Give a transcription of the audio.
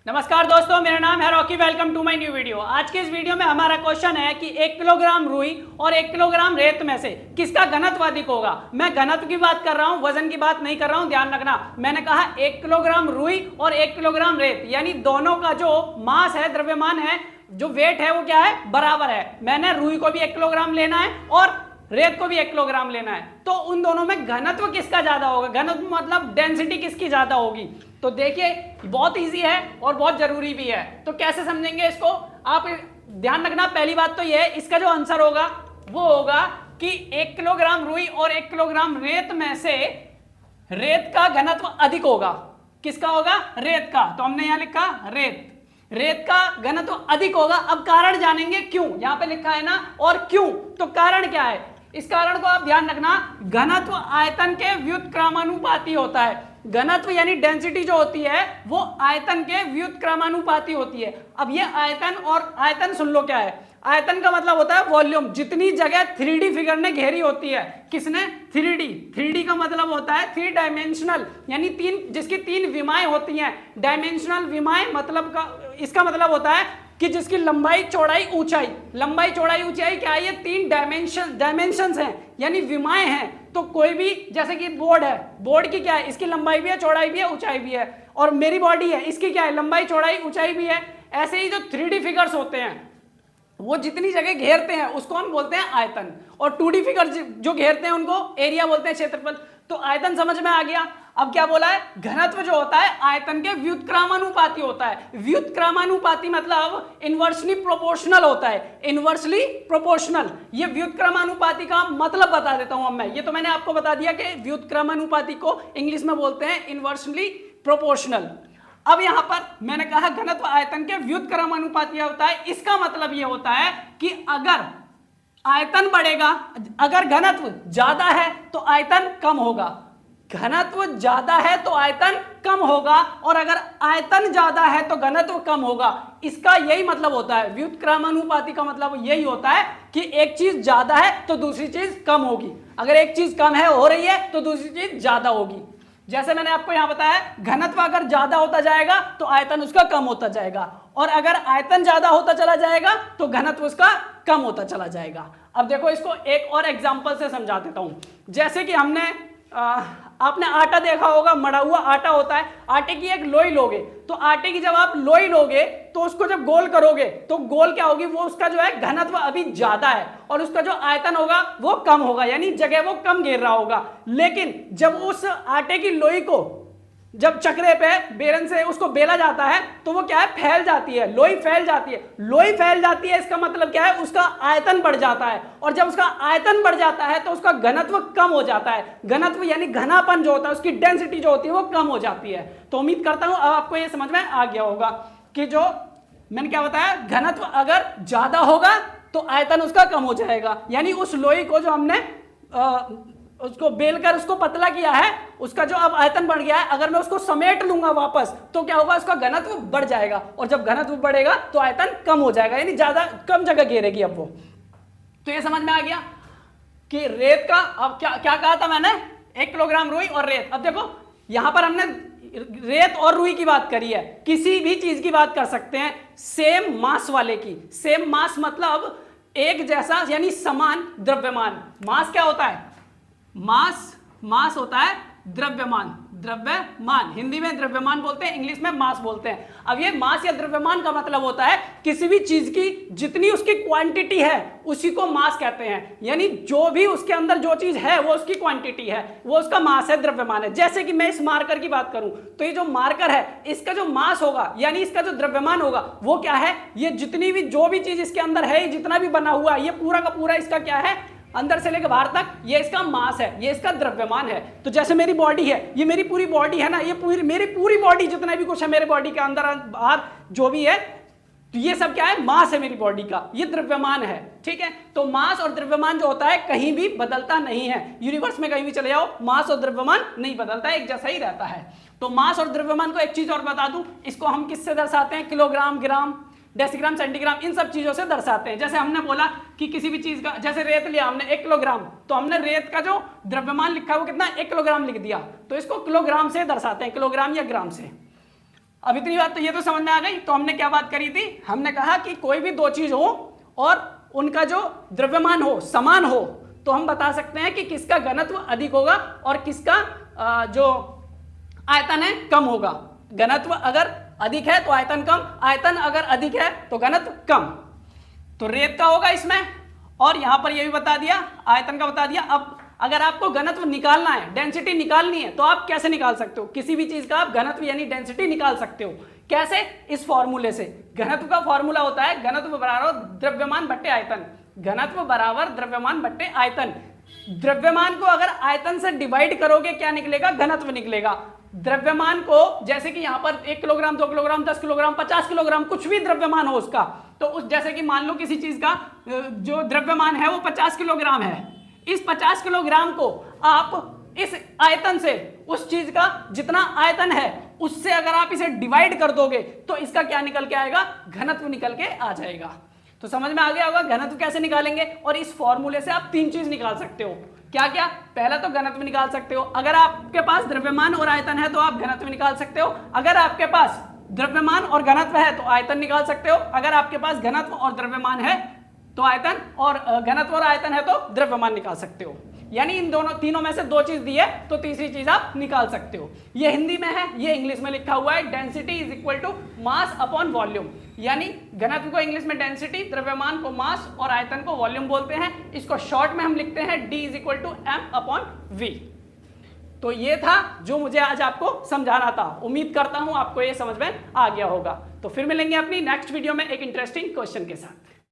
नमस्कार दोस्तों, मेरा नाम है Rocky. Welcome to my new video. आज के इस वीडियो में हमारा क्वेश्चन है कि 1 किलोग्राम रुई और 1 किलोग्राम रेत में से किसका घनत्व अधिक होगा। मैं घनत्व की बात कर रहा हूं, वजन की बात नहीं कर रहा हूं, ध्यान रखना। मैंने कहा 1 किलोग्राम रुई और 1 किलोग्राम रेत, यानी दोनों का जो मास है, द्रव्यमान है, जो वेट है, वो क्या है, बराबर है। मैंने रुई को भी 1 किलोग्राम लेना है और रेत को भी 1 किलोग्राम लेना है, तो उन दोनों में घनत्व किसका ज्यादा होगा, घनत्व मतलब डेंसिटी किसकी ज्यादा होगी। तो देखिए, बहुत इजी है और बहुत जरूरी भी है। तो कैसे समझेंगे इसको, आप ध्यान रखना। पहली बात तो यह है, इसका जो आंसर होगा वो होगा कि 1 किलोग्राम रुई और 1 किलोग्राम रेत में से रेत का घनत्व अधिक होगा। किसका होगा, रेत का। तो हमने यहां लिखा रेत का घनत्व अधिक होगा। अब कारण जानेंगे क्यों, यहां पे लिखा है ना, और क्यों, तो कारण क्या है, इस कारण को आप ध्यान रखना। घनत्व आयतन के व्युत्क्रमानुपाती होता है। घनत्व यानी डेंसिटी जो होती है वो आयतन के व्युत्क्रमानुपाती होती है। अब ये आयतन, और आयतन सुन लो क्या है, आयतन का मतलब होता है वॉल्यूम। जितनी जगह 3D फिगर ने घेरी होती है, किसने, 3D का मतलब होता है 3 डायमेंशनल, यानी जिसकी 3 विमाएं होती हैं। डायमेंशनल विमाएं मतलब का, इसका मतलब होता है कि जिसकी लंबाई चौड़ाई ऊंचाई, लंबाई चौड़ाई ऊंचाई क्या है, ये 3 डायमेंशंस हैं, यानी विमाएं हैं। तो कोई भी, जैसे कि बोर्ड है, बोर्ड की क्या है, इसकी लंबाई भी है, चौड़ाई भी है, ऊंचाई भी है। और मेरी बॉडी है, इसकी क्या है, लंबाई चौड़ाई ऊंचाई भी है। ऐसे ही जो 3D फिगर्स होते हैं वो जितनी जगह घेरते हैं उसको हम बोलते हैं आयतन, और 2D फिगर जो घेरते हैं उनको एरिया बोलते हैं, क्षेत्रफल। तो आयतन समझ में आ गया। अब क्या बोला है, घनत्व जो होता है आयतन के व्युत्क्रमानुपाती होता है। व्युत्क्रमानुपाती मतलब इनवर्सली प्रोपोर्शनल होता है, इनवर्सली प्रोपोर्शनल। ये व्युत्क्रमानुपाती का मतलब बता देता हूं अब मैं। ये तो मैंने आपको बता दिया कि व्युत्क्रमानुपाती को इंग्लिश में बोलते हैं इनवर्सली प्रोपोर्शनल। अब यहां पर मैंने कहा घनत्व आयतन के व्युत्क्रमानुपाती होता है। इसका मतलब यह होता है कि अगर आयतन बढ़ेगा, अगर घनत्व ज्यादा है तो आयतन कम होगा, घनत्व ज्यादा है तो आयतन कम होगा, और अगर आयतन ज्यादा है तो घनत्व कम होगा। इसका यही मतलब होता है, व्युत्क्रमानुपाती का मतलब यही होता है कि एक चीज ज्यादा है तो दूसरी चीज कम होगी, अगर एक चीज कम है, हो रही है, तो दूसरी चीज ज्यादा होगी। जैसे मैंने आपको यहां बताया, घनत्व अगर ज्यादा होता जाएगा तो आयतन उसका कम होता जाएगा, और अगर आयतन ज्यादा होता चला जाएगा तो घनत्व उसका कम होता चला जाएगा। अब देखो, इसको एक और एग्जांपल से समझा देता हूं। जैसे कि हमने आपने आटा देखा होगा, मड़ा हुआ आटा होता है। आटे की एक लोई लोगे, तो आटे की जब आप लोई लोगे तो उसको जब गोल करोगे तो गोल क्या होगी, वो उसका जो है घनत्व अभी ज्यादा है और उसका जो आयतन होगा वो कम होगा, यानी जगह वो कम घेर रहा होगा। लेकिन जब उस आटे की लोई को जब चक्रे पे बेलन से उसको बेला जाता है तो वो क्या है, फैल जाती है, लोई फैल जाती है। लोई फैल जाती है, इसका मतलब क्या है, उसका आयतन बढ़ जाता है, और जब उसका आयतन बढ़ जाता है तो उसका घनत्व कम हो जाता है। घनत्व यानी घनापन जो होता है, उसकी डेंसिटी जो होती है वो कम हो जाती है। तो उम्मीद करता हूं अब आपको ये समझ में आ गया होगा कि जो मैंने क्या बताया, घनत्व अगर ज्यादा होगा तो आयतन उसका कम हो जाएगा, यानी उस लोई को जो हमने उसको बेलकर उसको पतला किया है, उसका जो अब आयतन बढ़ गया है, अगर मैं उसको समेट लूंगा वापस तो क्या होगा, उसका घनत्व बढ़ जाएगा, और जब घनत्व बढ़ेगा तो आयतन कम हो जाएगा, यानी ज्यादा कम जगह घेरेगी अब वो। तो ये समझ में आ गया कि रेत का, अब क्या क्या कहा था मैंने, 1 किलोग्राम रुई और रेत। अब देखो, यहां पर हमने रेत और रुई की बात करी है, किसी भी चीज की बात कर सकते हैं सेम मास वाले की। सेम मास मतलब एक जैसा, यानी समान द्रव्यमान। मास क्या होता है, मास होता है द्रव्यमान, हिंदी में द्रव्यमान बोलते हैं, इंग्लिश में मास बोलते हैं। अब ये मास या द्रव्यमान का मतलब होता है किसी भी चीज की जितनी उसकी क्वांटिटी है उसी को मास कहते हैं, यानी जो भी उसके अंदर जो चीज है वो उसकी क्वांटिटी है, वो उसका मास है, द्रव्यमान है। जैसे कि मैं इस मार्कर की बात करूं तो ये जो मार्कर है इसका जो मास होगा, यानी इसका जो द्रव्यमान होगा वो क्या है, ये जितनी भी जो भी चीज इसके अंदर है, जितना भी बना हुआ है, ये पूरा का पूरा इसका क्या है, अंदर से लेकर बाहर तक, ये इसका मास है, ये इसका द्रव्यमान है। तो जैसे मेरी बॉडी है, ये मेरी पूरी बॉडी है ना, ये मेरी पूरी बॉडी, जितना भी कुछ है मेरे बॉडी के अंदर बाहर जो भी है, तो ये सब क्या है, मास है मेरी बॉडी का, ये द्रव्यमान है। ठीक है, तो मास और द्रव्यमान जो होता है कहीं भी बदलता नहीं है। यूनिवर्स में कहीं भी चले जाओ, मास और द्रव्यमान नहीं बदलता है, एक जैसा ही रहता है। तो मास और द्रव्यमान को एक चीज और बता दूं, इसको हम किससे दर्शाते हैं, किलोग्राम, ग्राम, डेसीग्राम, सेंटीग्राम, इन सब चीजों से दर्शाते हैं। जैसे हमने बोला कि किसी भी चीज का, जैसे रेत लिया हमने 1 किलोग्राम, तो हमने रेत का जो द्रव्यमान लिखा है वो कितना, 1 किलोग्राम लिख दिया, तो इसको किलोग्राम से दर्शाते हैं, किलोग्राम या ग्राम से। अब इतनी बात तो ये तो समझ में आ गई। तो हमने क्या बात करी थी, हमने कहा कि कोई भी दो चीज हो और उनका जो द्रव्यमान हो समान हो तो हम बता सकते हैं कि किसका घनत्व अधिक होगा और किसका जो आयतन है कम होगा। घनत्व अगर अधिक है तो आयतन कम, आयतन अगर अधिक है तो घनत्व कम। तो रेत का होगा इसमें, और यहां पर यह भी बता दिया, आयतन का बता दिया। अब अगर आपको घनत्व निकालना है, डेंसिटी निकालनी है, तो आप कैसे निकाल सकते हो? किसी भी चीज का आप घनत्व यानी डेंसिटी निकाल सकते हो। कैसे? इस फॉर्मूले से। घनत्व का फॉर्मूला होता है घनत्व बराबर द्रव्यमान बट्टे आयतन। घनत्व बराबर द्रव्यमान बट्टे आयतन। द्रव्यमान को अगर आयतन से डिवाइड करोगे क्या निकलेगा? घनत्व निकलेगा। द्रव्यमान को जैसे कि यहां पर 1 किलोग्राम, 2 किलोग्राम, 10 किलोग्राम, 50 किलोग्राम, कुछ भी द्रव्यमान हो उसका, तो उस जैसे कि मान लो किसी चीज का जो द्रव्यमान है वो 50 किलोग्राम है। इस 50 किलोग्राम को आप इस आयतन से, उस चीज का जितना आयतन है उससे अगर आप इसे डिवाइड कर दोगे तो इसका क्या निकल के आएगा? घनत्व निकल के आ जाएगा। तो समझ में आ गया होगा घनत्व कैसे निकालेंगे। और इस फॉर्मूले से आप 3 चीज निकाल सकते हो। क्या क्या? पहला तो घनत्व निकाल सकते हो। अगर आपके पास द्रव्यमान और आयतन है तो आप घनत्व निकाल सकते हो। अगर आपके पास द्रव्यमान और घनत्व है तो आयतन निकाल सकते हो। अगर आपके पास घनत्व और द्रव्यमान है तो आयतन, और घनत्व और आयतन है तो द्रव्यमान निकाल सकते हो। यानी इन दोनों तीनों में से 2 चीज दी है तो तीसरी चीज आप निकाल सकते हो। ये हिंदी में है, ये इंग्लिश में लिखा हुआ है density is equal to mass upon volume. यानी घनत्व को इंग्लिश में डेंसिटी, द्रव्यमान को मास और आयतन को वॉल्यूम बोलते हैं। इसको शॉर्ट में हम लिखते हैं D is equal to M upon V। तो ये था जो मुझे आज आपको समझाना था। उम्मीद करता हूं आपको ये समझ में आ गया होगा। तो फिर मिलेंगे अपनी नेक्स्ट वीडियो में एक इंटरेस्टिंग क्वेश्चन के साथ।